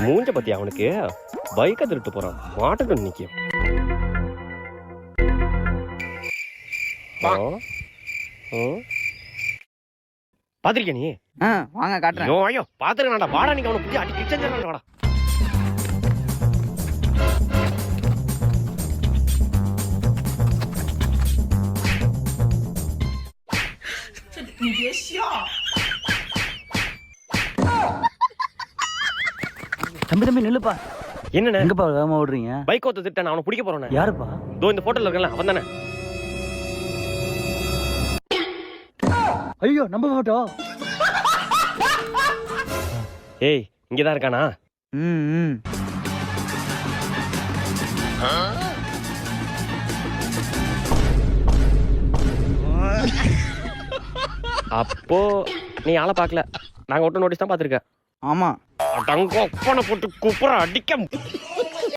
மூஞ்ச பத்தி அவனுக்கு பைக்கை திருட்டு போறான் மாட்டணும் நிக்கும். பாத்திருக்கிய நீ? வாங்க காட்டுறேன். ஐயோ பாத்துருக்கா வாடா, நீங்க அவனை புத்தி அடி கிச்சன் வாடா.你别笑。தம்பி நில்லுப்பா. என்னண்ணே எங்கப்பா வேகமா ஓடுறீங்க? பைக் ஓத்த திட்ட நான் அவனை பிடிக்க போறேன். யாருப்பா? இதோ இந்த போட்டோல இருக்கல அவன் தானே. ஐயோ நம்ம போட்டோ. ஏய் இங்கதான் இருக்கானா? அப்போ நீ ஆளை பாக்கல, நாங்க ஒட்டு நோட்டீஸ் தான் பாத்துருக்க. ஆமா போட்டு குப்புற அடிக்க